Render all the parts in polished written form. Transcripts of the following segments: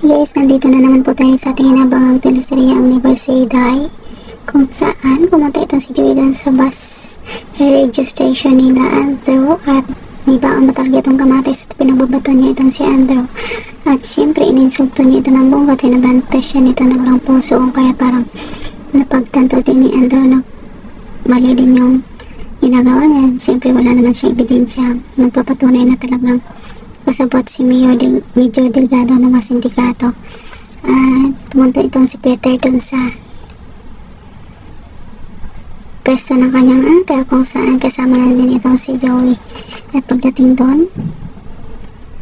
Guys, nandito na naman po tayo sa ating inabangang teleserye ang Never Say Die, kung saan pumunta itong si Joey doon sa bus radio station nila Andrew at may baon ba talaga itong kamatis at pinagbabato niya itong si Andrew at syempre ininsulto niya ito ng buong at sinabanpes siya nito ng walang puso kaya parang napagtanto din ni Andrew na mali din yung ginagawa niya. Syempre wala naman siyang ebidensya nagpapatunay na talagang kasabot si Major Delgado ng mga sindikato. At pumunta itong si Peter dun sa pwesto ng kanyang uncle kung saan kasama na din itong si Joey. At pagdating doon,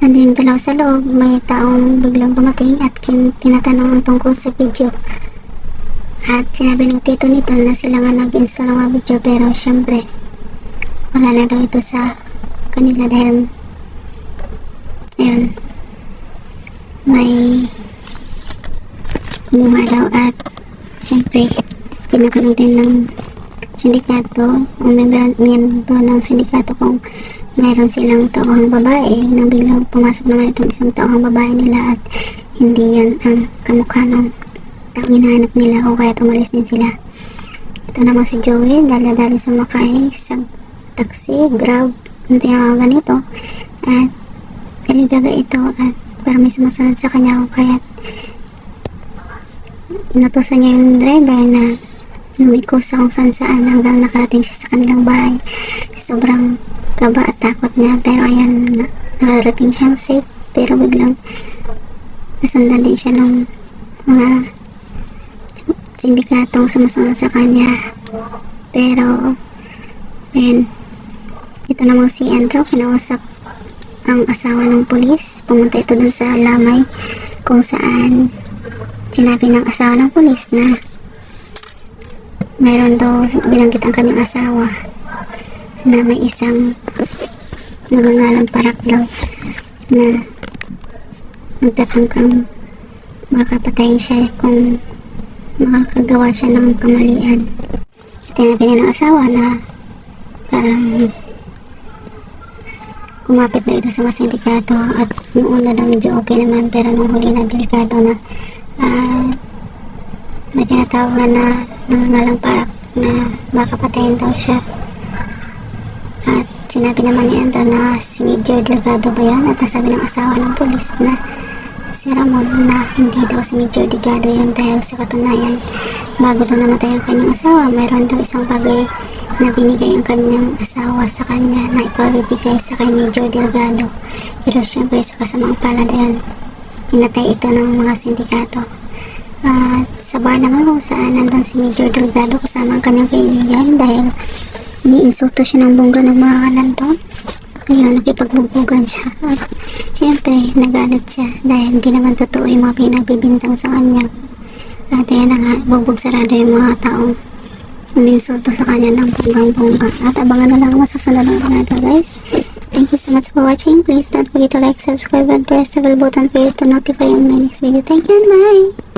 nandun dalaw sa loob, may taong biglang dumating at tinatanong ang tungkol sa video. At sinabi ng tito nito na sila nga nag-install ng mga video pero syempre wala na daw ito sa kanila dahil ayun, may kumuha daw at syempre tinatanong din ng sindikato o miyembro ng sindikato kung meron silang tauhang babae nang biglang pumasok naman itong isang tauhang babae nila at hindi yan ang kamukha ng taong hinahanap nila o kaya tumalis din sila. Ito naman si Joey, dala-dala sumakay sa taxi, grab, hindi nga ganito at kaligaga ito at parang may sumusunod sa kanya kung kaya inutusan niya yung driver na lumiko sa kung saan hanggang nakarating siya sa kanilang bahay. Sobrang kaba at takot niya pero ayan, nakarating siyang safe pero biglang nasundan din siya ng mga sindikatong sumusunod sa kanya. Pero ayan, ito namang si Andrew, kinausap ang asawa ng pulis. Pumunta ito dun sa lamay kung saan sinabi ng asawa ng pulis na mayroon daw binanggit ang kanyang asawa na may isang nagangalang parak daw na nagtatangkang makapatayin siya kung makakagawa siya ng kamalian. Sinabi niya ng asawa na parang kumapit na ito sa mga sindikato at noong una daw medyo okay naman pero nung huli na delikado na may tinatawag na nangangalang parak na makapatayin daw siya. At sinabi naman ni Andrew na si Major Delgado ba yan at nasabi ng asawa ng polis na si Ramon na hindi daw si Major Delgado yun dahil sa katunayan bago daw namatay ang kanyang asawa mayroon daw isang bagay na binigay ang kanyang asawa sa kanya na ipabibigay sa kay Major Delgado pero syempre sa kasamaang palad yan pinatay ito ng mga sindikato. At sa bar naman kung saan nandun si Major Delgado kasama ang kanyang kaibigan dahil iniinsulto siya ng bongga ng mga kanandon. Ayun, nakipagbubugan siya at syempre nagalit siya dahil hindi naman totoo yung mga pinagbibintang sa kanya. At yan na nga, bugbog sarado yung mga taong uminsulto sa kanya ng bonggang-bongga. At abangan na lang masusunod ng natin guys. Thank you so much for watching. Please don't forget to like, subscribe, and press the bell button for you to notify on my next video. Thank you and bye!